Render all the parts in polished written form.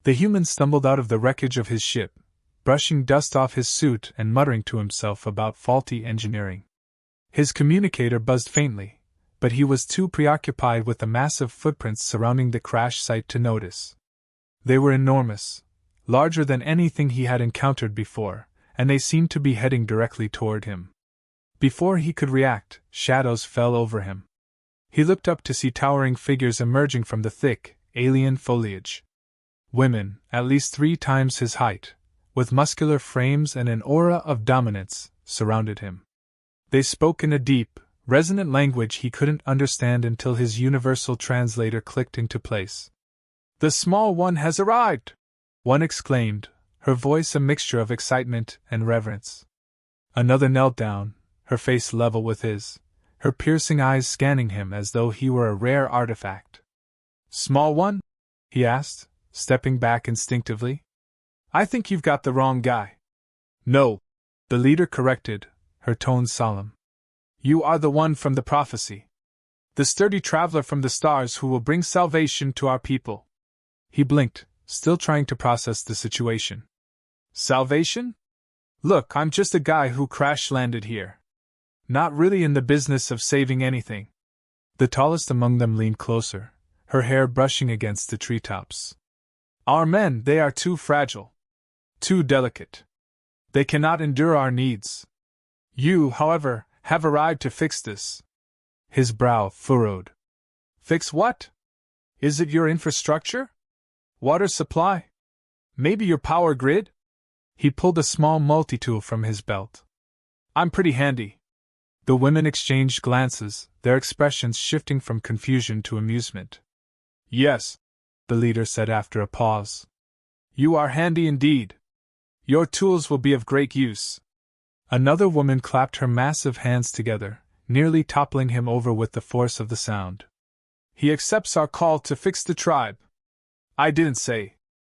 The human stumbled out of the wreckage of his ship, brushing dust off his suit and muttering to himself about faulty engineering. His communicator buzzed faintly, but he was too preoccupied with the massive footprints surrounding the crash site to notice. They were enormous, larger than anything he had encountered before, and they seemed to be heading directly toward him. Before he could react, shadows fell over him. He looked up to see towering figures emerging from the thick, alien foliage. Women, at least 3 times his height, with muscular frames and an aura of dominance, surrounded him. They spoke in a deep, resonant language he couldn't understand until his universal translator clicked into place. "The small one has arrived!" one exclaimed, her voice a mixture of excitement and reverence. Another knelt down, her face level with his, her piercing eyes scanning him as though he were a rare artifact. "Small one?" he asked, stepping back instinctively. "I think you've got the wrong guy." "No," the leader corrected, her tone solemn. "You are the one from the prophecy. The sturdy traveler from the stars who will bring salvation to our people." He blinked, still trying to process the situation. "Salvation? Look, I'm just a guy who crash-landed here. Not really in the business of saving anything." The tallest among them leaned closer, her hair brushing against the treetops. "Our men, they are too fragile. Too delicate. They cannot endure our needs. You, however, have arrived to fix this." His brow furrowed. "Fix what? Is it your infrastructure? Water supply? Maybe your power grid?" He pulled a small multi-tool from his belt. "I'm pretty handy." The women exchanged glances, their expressions shifting from confusion to amusement. "Yes," the leader said after a pause. "You are handy indeed. Your tools will be of great use." Another woman clapped her massive hands together, nearly toppling him over with the force of the sound. "He accepts our call to fix the tribe." "I didn't say,"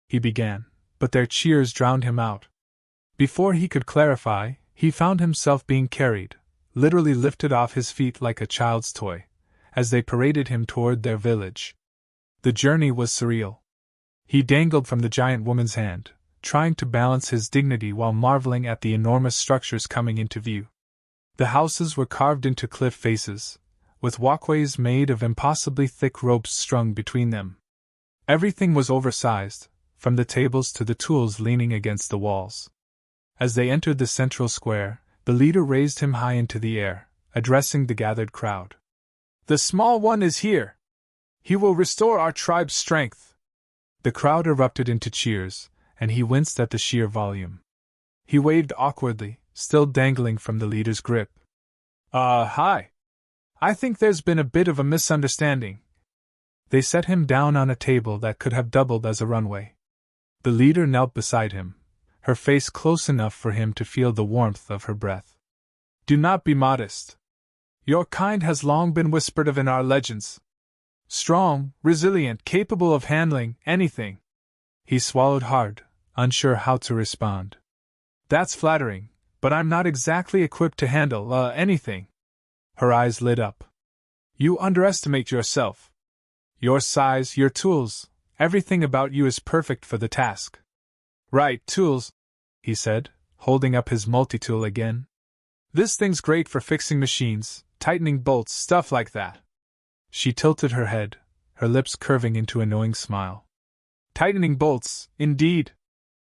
he began, but their cheers drowned him out. Before he could clarify, he found himself being carried, literally lifted off his feet like a child's toy, as they paraded him toward their village. The journey was surreal. He dangled from the giant woman's hand, trying to balance his dignity while marveling at the enormous structures coming into view. The houses were carved into cliff faces, with walkways made of impossibly thick ropes strung between them. Everything was oversized, from the tables to the tools leaning against the walls. As they entered the central square, the leader raised him high into the air, addressing the gathered crowd. "The small one is here! He will restore our tribe's strength!" The crowd erupted into cheers, and he winced at the sheer volume. He waved awkwardly, still dangling from the leader's grip. Hi. I think there's been a bit of a misunderstanding." They set him down on a table that could have doubled as a runway. The leader knelt beside him, her face close enough for him to feel the warmth of her breath. "Do not be modest. Your kind has long been whispered of in our legends. Strong, resilient, capable of handling anything." He swallowed hard, unsure how to respond. "That's flattering, but I'm not exactly equipped to handle, anything." Her eyes lit up. "You underestimate yourself. Your size, your tools, everything about you is perfect for the task." "Right, tools," he said, holding up his multi-tool again. "This thing's great for fixing machines, tightening bolts, stuff like that." She tilted her head, her lips curving into a knowing smile. "Tightening bolts, indeed."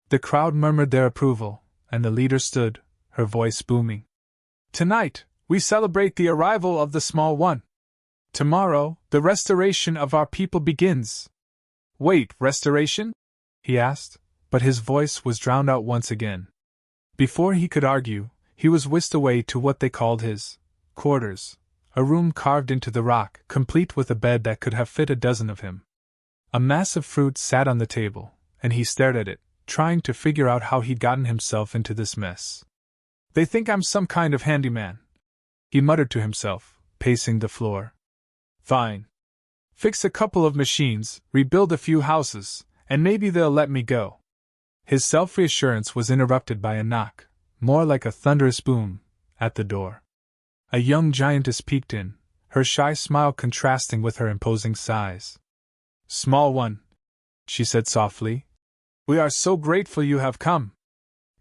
The crowd murmured their approval, and the leader stood, her voice booming. "Tonight, we celebrate the arrival of the small one. Tomorrow, the restoration of our people begins." "Wait, restoration?" he asked, but his voice was drowned out once again. Before he could argue, he was whisked away to what they called his quarters, a room carved into the rock, complete with a bed that could have fit a dozen of him. A massive fruit sat on the table, and he stared at it, trying to figure out how he'd gotten himself into this mess. "They think I'm some kind of handyman," he muttered to himself, pacing the floor. "Fine. Fix a couple of machines, rebuild a few houses, and maybe they'll let me go." His self-reassurance was interrupted by a knock, more like a thunderous boom, at the door. A young giantess peeked in, her shy smile contrasting with her imposing size. "Small one," she said softly, We are so grateful you have come.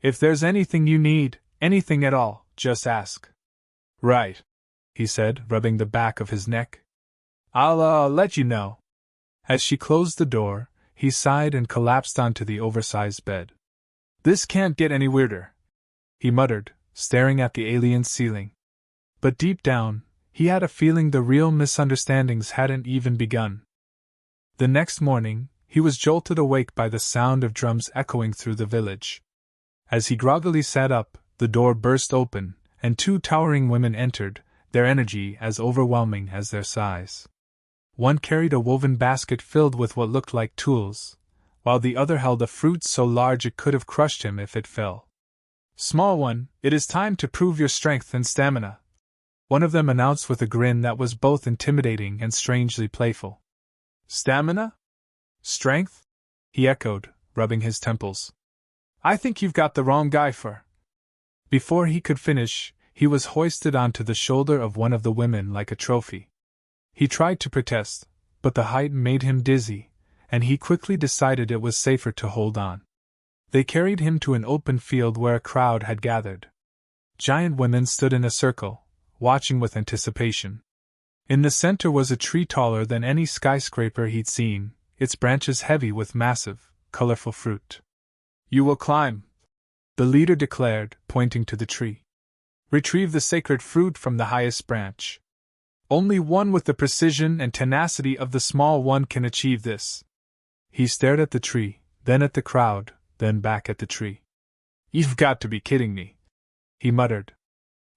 If there's anything you need, anything at all, just ask. Right, he said, rubbing the back of his neck. I'll let you know. As she closed the door, he sighed and collapsed onto the oversized bed. This can't get any weirder, he muttered, staring at the alien ceiling. But deep down, he had a feeling the real misunderstandings hadn't even begun. The next morning, he was jolted awake by the sound of drums echoing through the village. As he groggily sat up, the door burst open, and two towering women entered, their energy as overwhelming as their size. One carried a woven basket filled with what looked like tools, while the other held a fruit so large it could have crushed him if it fell. Small one, it is time to prove your strength and stamina, one of them announced with a grin that was both intimidating and strangely playful. Stamina? Strength? He echoed, rubbing his temples. I think you've got the wrong guy for. Before he could finish, he was hoisted onto the shoulder of one of the women like a trophy. He tried to protest, but the height made him dizzy, and he quickly decided it was safer to hold on. They carried him to an open field where a crowd had gathered. Giant women stood in a circle, watching with anticipation. In the center was a tree taller than any skyscraper he'd seen, its branches heavy with massive, colorful fruit. You will climb, the leader declared, pointing to the tree. Retrieve the sacred fruit from the highest branch. Only one with the precision and tenacity of the small one can achieve this. He stared at the tree, then at the crowd, then back at the tree. You've got to be kidding me, he muttered.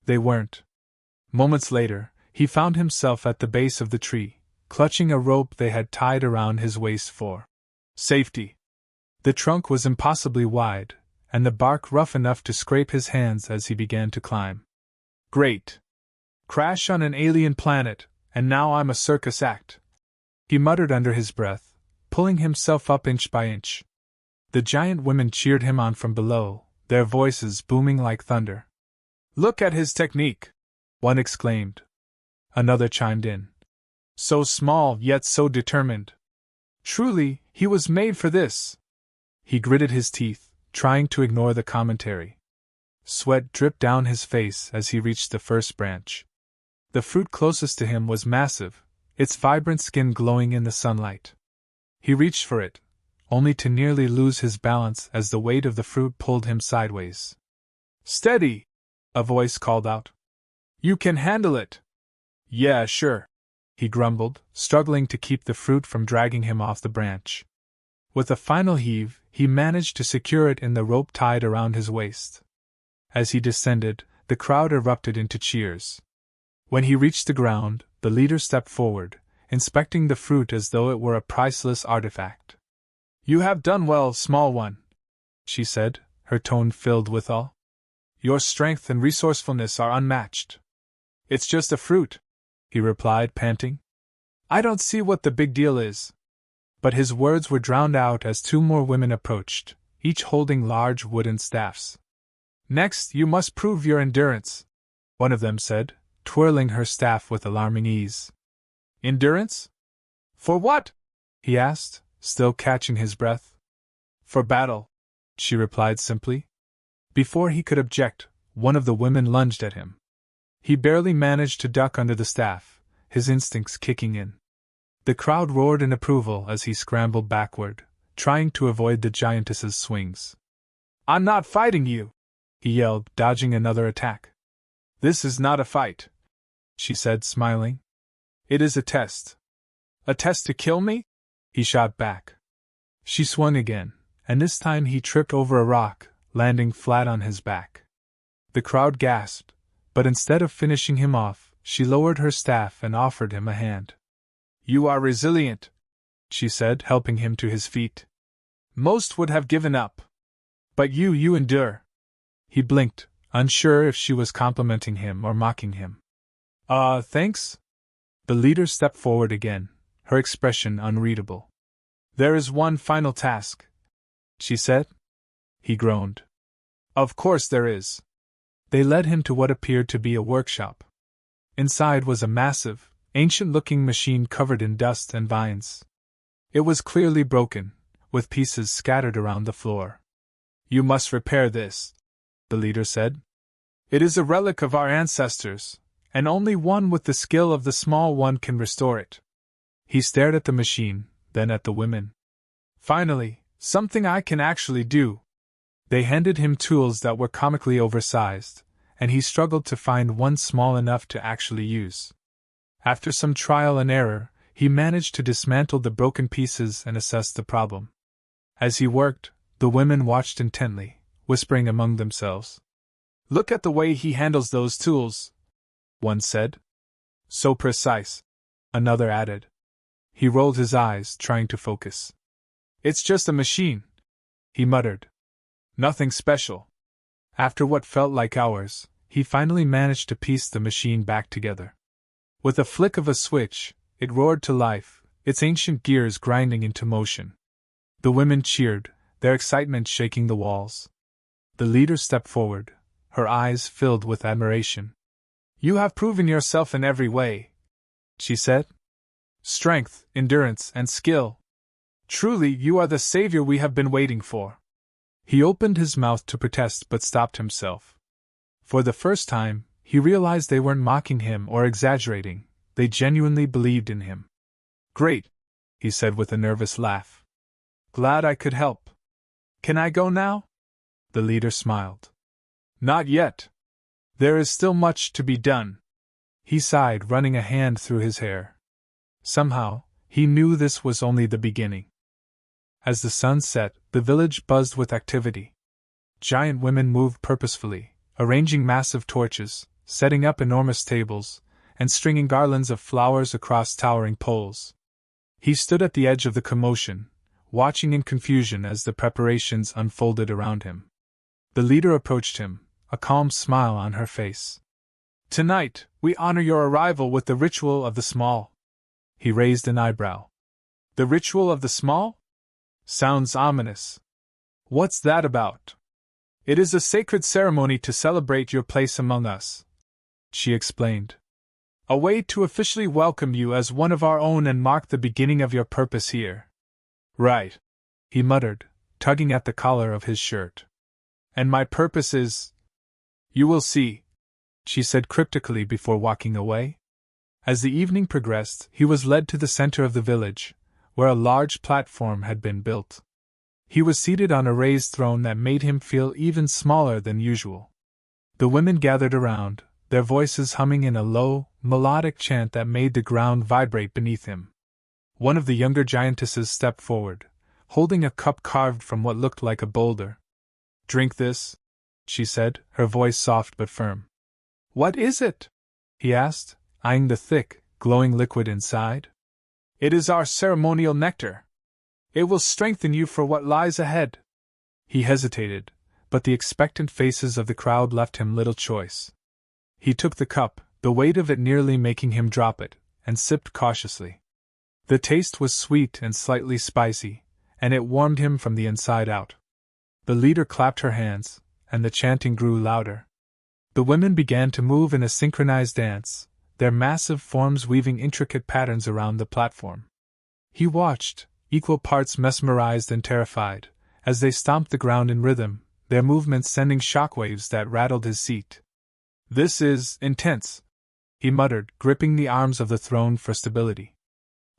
They weren't. Moments later, he found himself at the base of the tree, clutching a rope they had tied around his waist for safety. The trunk was impossibly wide, and the bark rough enough to scrape his hands as he began to climb. Great! Crash on an alien planet, and now I'm a circus act, he muttered under his breath, pulling himself up inch by inch. The giant women cheered him on from below, their voices booming like thunder. Look at his technique, one exclaimed. Another chimed in. So small, yet so determined. Truly, he was made for this. He gritted his teeth, trying to ignore the commentary. Sweat dripped down his face as he reached the first branch. The fruit closest to him was massive, its vibrant skin glowing in the sunlight. He reached for it, only to nearly lose his balance as the weight of the fruit pulled him sideways. Steady! A voice called out. You can handle it! Yeah, sure, he grumbled, struggling to keep the fruit from dragging him off the branch. With a final heave, he managed to secure it in the rope tied around his waist. As he descended, the crowd erupted into cheers. When he reached the ground, the leader stepped forward, inspecting the fruit as though it were a priceless artifact. You have done well, small one, she said, her tone filled with awe. Your strength and resourcefulness are unmatched. It's just a fruit, he replied, panting. I don't see what the big deal is. But his words were drowned out as two more women approached, each holding large wooden staffs. Next, you must prove your endurance, one of them said, twirling her staff with alarming ease. Endurance? For what? He asked, still catching his breath. For battle, she replied simply. Before he could object, one of the women lunged at him. He barely managed to duck under the staff, his instincts kicking in. The crowd roared in approval as he scrambled backward, trying to avoid the giantess's swings. I'm not fighting you, he yelled, dodging another attack. This is not a fight, she said, smiling. It is a test. A test to kill me? He shot back. She swung again, and this time he tripped over a rock, landing flat on his back. The crowd gasped, but instead of finishing him off, she lowered her staff and offered him a hand. You are resilient, she said, helping him to his feet. Most would have given up. But you endure. He blinked, unsure if she was complimenting him or mocking him. Thanks? The leader stepped forward again, her expression unreadable. There is one final task, she said. He groaned. Of course there is. They led him to what appeared to be a workshop. Inside was a massive, ancient-looking machine covered in dust and vines. It was clearly broken, with pieces scattered around the floor. "You must repair this," the leader said. "It is a relic of our ancestors, and only one with the skill of the small one can restore it." He stared at the machine, then at the women. "Finally, something I can actually do." They handed him tools that were comically oversized, and he struggled to find one small enough to actually use. After some trial and error, he managed to dismantle the broken pieces and assess the problem. As he worked, the women watched intently, whispering among themselves. "Look at the way he handles those tools," one said. "So precise," another added. He rolled his eyes, trying to focus. "It's just a machine," he muttered. "Nothing special." After what felt like hours, he finally managed to piece the machine back together. With a flick of a switch, it roared to life, its ancient gears grinding into motion. The women cheered, their excitement shaking the walls. The leader stepped forward, her eyes filled with admiration. "You have proven yourself in every way," she said. "Strength, endurance, and skill. Truly, you are the savior we have been waiting for." He opened his mouth to protest but stopped himself. For the first time, he realized they weren't mocking him or exaggerating, they genuinely believed in him. "Great," he said with a nervous laugh. "Glad I could help. Can I go now?" The leader smiled. "Not yet. There is still much to be done." He sighed, running a hand through his hair. Somehow, he knew this was only the beginning. As the sun set, the village buzzed with activity. Giant women moved purposefully, arranging massive torches, setting up enormous tables, and stringing garlands of flowers across towering poles. He stood at the edge of the commotion, watching in confusion as the preparations unfolded around him. The leader approached him, a calm smile on her face. "Tonight, we honor your arrival with the ritual of the small." He raised an eyebrow. "The ritual of the small? Sounds ominous. What's that about?" "It is a sacred ceremony to celebrate your place among us," she explained. "A way to officially welcome you as one of our own and mark the beginning of your purpose here." "Right," he muttered, tugging at the collar of his shirt. "And my purpose is—" "You will see," she said cryptically before walking away. As the evening progressed, he was led to the center of the village, where a large platform had been built. He was seated on a raised throne that made him feel even smaller than usual. The women gathered around, their voices humming in a low, melodic chant that made the ground vibrate beneath him. One of the younger giantesses stepped forward, holding a cup carved from what looked like a boulder. "Drink this," she said, her voice soft but firm. "What is it?" he asked, eyeing the thick, glowing liquid inside. "It is our ceremonial nectar. It will strengthen you for what lies ahead." He hesitated, but the expectant faces of the crowd left him little choice. He took the cup, the weight of it nearly making him drop it, and sipped cautiously. The taste was sweet and slightly spicy, and it warmed him from the inside out. The leader clapped her hands, and the chanting grew louder. The women began to move in a synchronized dance, their massive forms weaving intricate patterns around the platform. He watched, equal parts mesmerized and terrified, as they stomped the ground in rhythm, their movements sending shockwaves that rattled his seat. "This is intense," he muttered, gripping the arms of the throne for stability.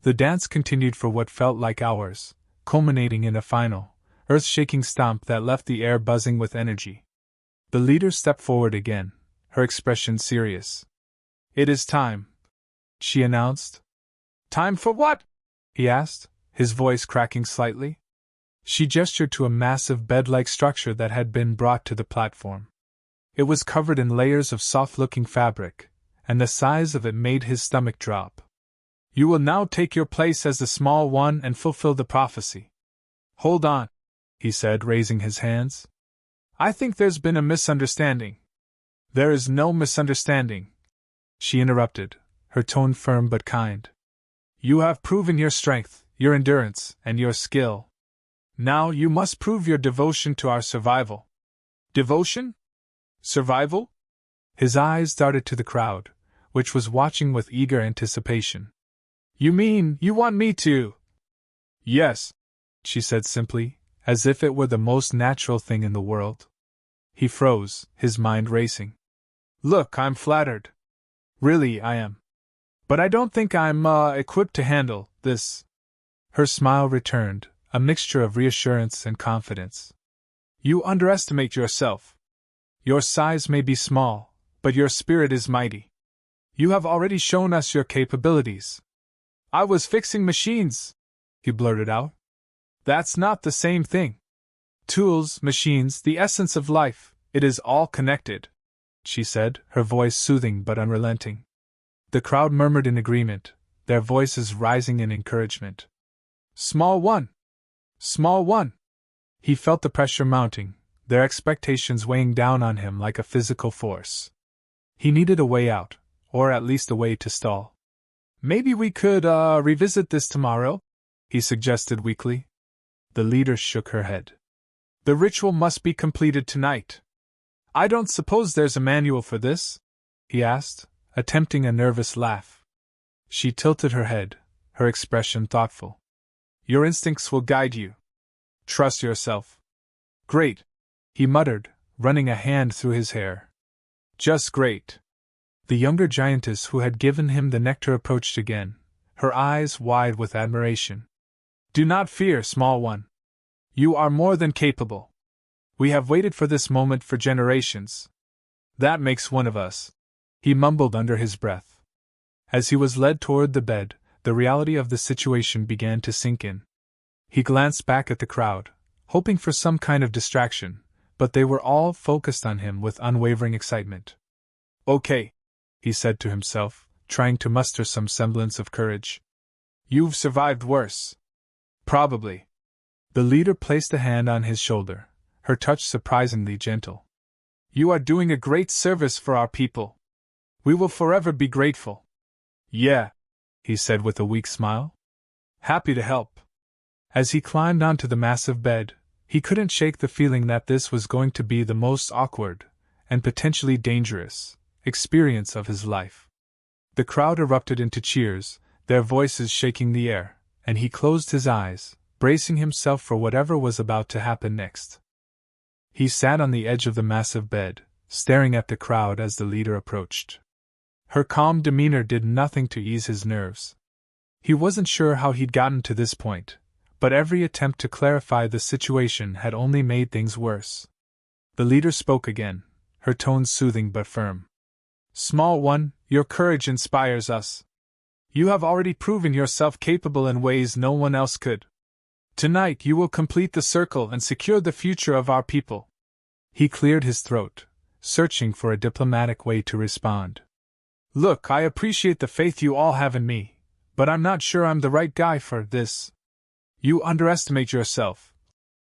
The dance continued for what felt like hours, culminating in a final, earth-shaking stomp that left the air buzzing with energy. The leader stepped forward again, her expression serious. "It is time," she announced. "Time for what?" he asked, his voice cracking slightly. She gestured to a massive bed-like structure that had been brought to the platform. It was covered in layers of soft-looking fabric, and the size of it made his stomach drop. "You will now take your place as the small one and fulfill the prophecy." "Hold on," he said, raising his hands. "I think there's been a misunderstanding." "There is no misunderstanding," she interrupted, her tone firm but kind. "You have proven your strength, your endurance, and your skill. Now you must prove your devotion to our survival." "Devotion? Survival?" His eyes darted to the crowd, which was watching with eager anticipation. "You mean you want me to—" "Yes," she said simply, as if it were the most natural thing in the world. He froze, his mind racing. Look, I'm flattered. Really, I am. But I don't think I'm, equipped to handle this. Her smile returned, a mixture of reassurance and confidence. You underestimate yourself. Your size may be small, but your spirit is mighty. You have already shown us your capabilities. I was fixing machines, he blurted out. That's not the same thing. Tools, machines, the essence of life, it is all connected, she said, her voice soothing but unrelenting. The crowd murmured in agreement, their voices rising in encouragement. Small one! Small one! He felt the pressure mounting, their expectations weighing down on him like a physical force. He needed a way out, or at least a way to stall. Maybe we could, revisit this tomorrow? He suggested weakly. The leader shook her head. The ritual must be completed tonight. I don't suppose there's a manual for this? He asked, attempting a nervous laugh. She tilted her head, her expression thoughtful. Your instincts will guide you. Trust yourself. Great, he muttered, running a hand through his hair. Just great. The younger giantess who had given him the nectar approached again, her eyes wide with admiration. Do not fear, small one. You are more than capable. We have waited for this moment for generations. That makes one of us, he mumbled under his breath. As he was led toward the bed, the reality of the situation began to sink in. He glanced back at the crowd, hoping for some kind of distraction, but they were all focused on him with unwavering excitement. Okay, he said to himself, trying to muster some semblance of courage. You've survived worse. Probably. The leader placed a hand on his shoulder, her touch surprisingly gentle. You are doing a great service for our people. We will forever be grateful. Yeah, he said with a weak smile. Happy to help. As he climbed onto the massive bed, he couldn't shake the feeling that this was going to be the most awkward, and potentially dangerous, experience of his life. The crowd erupted into cheers, their voices shaking the air, and he closed his eyes, bracing himself for whatever was about to happen next. He sat on the edge of the massive bed, staring at the crowd as the leader approached. Her calm demeanor did nothing to ease his nerves. He wasn't sure how he'd gotten to this point, but every attempt to clarify the situation had only made things worse. The leader spoke again, her tones soothing but firm. Small one, your courage inspires us. You have already proven yourself capable in ways no one else could. Tonight you will complete the circle and secure the future of our people. He cleared his throat, searching for a diplomatic way to respond. Look, I appreciate the faith you all have in me, but I'm not sure I'm the right guy for this. You underestimate yourself,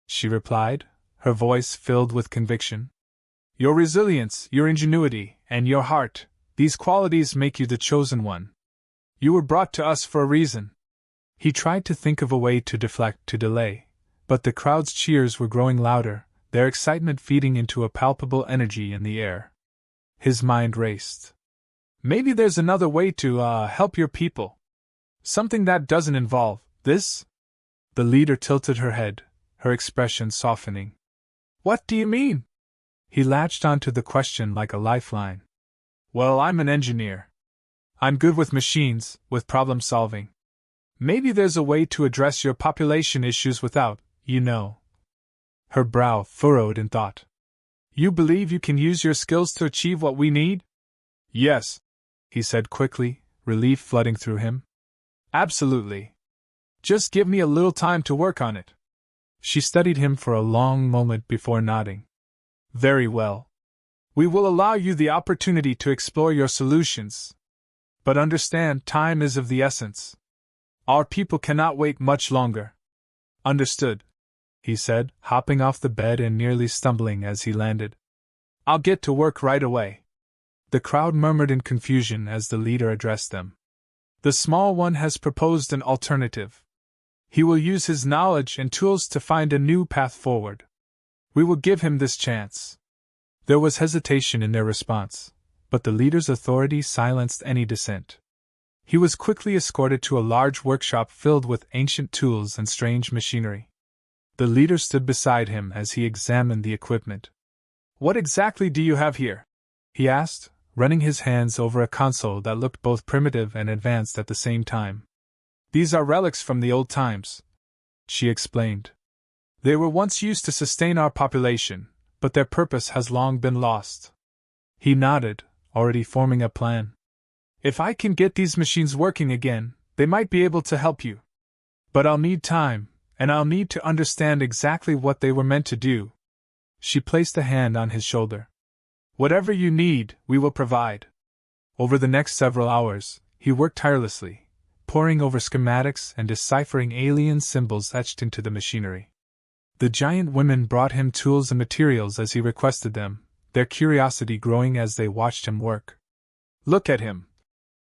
she replied, her voice filled with conviction. Your resilience, your ingenuity, and your heart, these qualities make you the chosen one. You were brought to us for a reason. He tried to think of a way to deflect, to delay, but the crowd's cheers were growing louder, their excitement feeding into a palpable energy in the air. His mind raced. Maybe there's another way to, help your people. Something that doesn't involve this? The leader tilted her head, her expression softening. What do you mean? He latched onto the question like a lifeline. Well, I'm an engineer. I'm good with machines, with problem solving. Maybe there's a way to address your population issues without, Her brow furrowed in thought. You believe you can use your skills to achieve what we need? Yes, he said quickly, relief flooding through him. Absolutely. Just give me a little time to work on it. She studied him for a long moment before nodding. Very well. We will allow you the opportunity to explore your solutions. But understand, time is of the essence. Our people cannot wait much longer. Understood, he said, hopping off the bed and nearly stumbling as he landed. I'll get to work right away. The crowd murmured in confusion as the leader addressed them. The small one has proposed an alternative. He will use his knowledge and tools to find a new path forward. We will give him this chance. There was hesitation in their response, but the leader's authority silenced any dissent. He was quickly escorted to a large workshop filled with ancient tools and strange machinery. The leader stood beside him as he examined the equipment. "What exactly do you have here?" he asked, running his hands over a console that looked both primitive and advanced at the same time. "These are relics from the old times," she explained. "They were once used to sustain our population, but their purpose has long been lost." He nodded, already forming a plan. "If I can get these machines working again, they might be able to help you. But I'll need time, and I'll need to understand exactly what they were meant to do." She placed a hand on his shoulder. "Whatever you need, we will provide." Over the next several hours, he worked tirelessly, poring over schematics and deciphering alien symbols etched into the machinery. The giant women brought him tools and materials as he requested them, their curiosity growing as they watched him work. "Look at him,"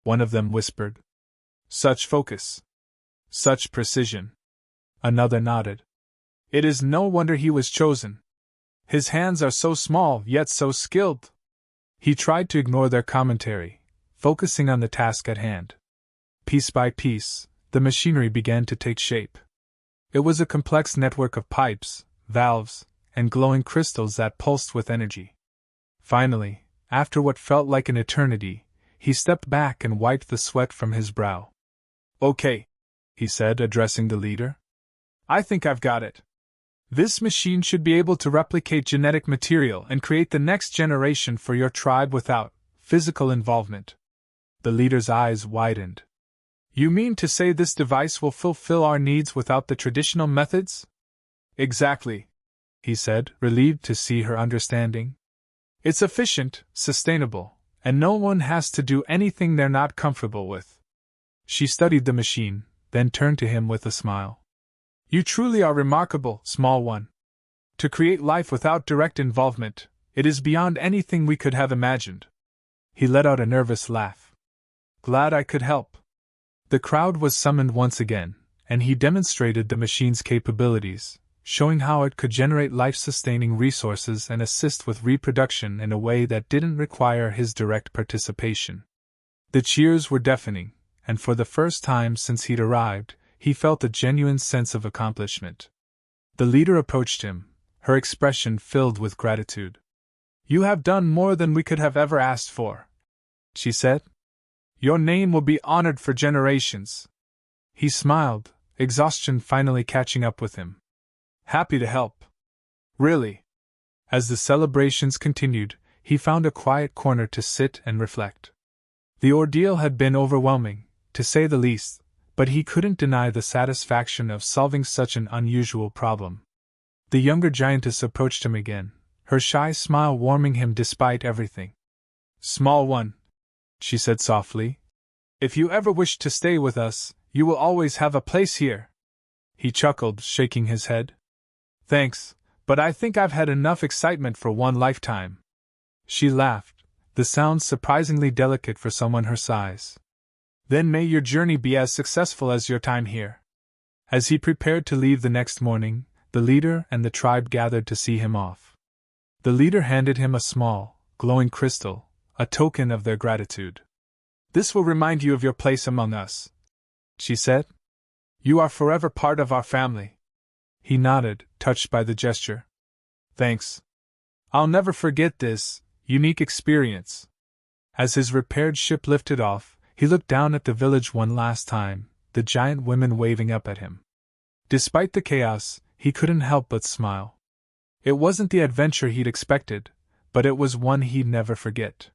one of them whispered. "Such focus. Such precision." Another nodded. "It is no wonder he was chosen. His hands are so small, yet so skilled." He tried to ignore their commentary, focusing on the task at hand. Piece by piece, the machinery began to take shape. It was a complex network of pipes, valves, and glowing crystals that pulsed with energy. Finally, after what felt like an eternity, he stepped back and wiped the sweat from his brow. "Okay," he said, addressing the leader. "I think I've got it. This machine should be able to replicate genetic material and create the next generation for your tribe without physical involvement." The leader's eyes widened. "You mean to say this device will fulfill our needs without the traditional methods?" "Exactly," he said, relieved to see her understanding. "It's efficient, sustainable, and no one has to do anything they're not comfortable with." She studied the machine, then turned to him with a smile. "You truly are remarkable, small one. To create life without direct involvement, it is beyond anything we could have imagined." He let out a nervous laugh. "Glad I could help." The crowd was summoned once again, and he demonstrated the machine's capabilities, showing how it could generate life-sustaining resources and assist with reproduction in a way that didn't require his direct participation. The cheers were deafening, and for the first time since he'd arrived, he felt a genuine sense of accomplishment. The leader approached him, her expression filled with gratitude. "You have done more than we could have ever asked for," she said. "Your name will be honored for generations." He smiled, exhaustion finally catching up with him. "Happy to help. Really." As the celebrations continued, he found a quiet corner to sit and reflect. The ordeal had been overwhelming, to say the least, but he couldn't deny the satisfaction of solving such an unusual problem. The younger giantess approached him again, her shy smile warming him despite everything. "Small one," she said softly, "if you ever wish to stay with us, you will always have a place here." He chuckled, shaking his head. "Thanks, but I think I've had enough excitement for one lifetime." She laughed, the sound surprisingly delicate for someone her size. "Then may your journey be as successful as your time here." As he prepared to leave the next morning, the leader and the tribe gathered to see him off. The leader handed him a small, glowing crystal, a token of their gratitude. "This will remind you of your place among us," she said. "You are forever part of our family." He nodded, touched by the gesture. "Thanks. I'll never forget this unique experience." As his repaired ship lifted off, he looked down at the village one last time, the giant women waving up at him. Despite the chaos, he couldn't help but smile. It wasn't the adventure he'd expected, but it was one he'd never forget.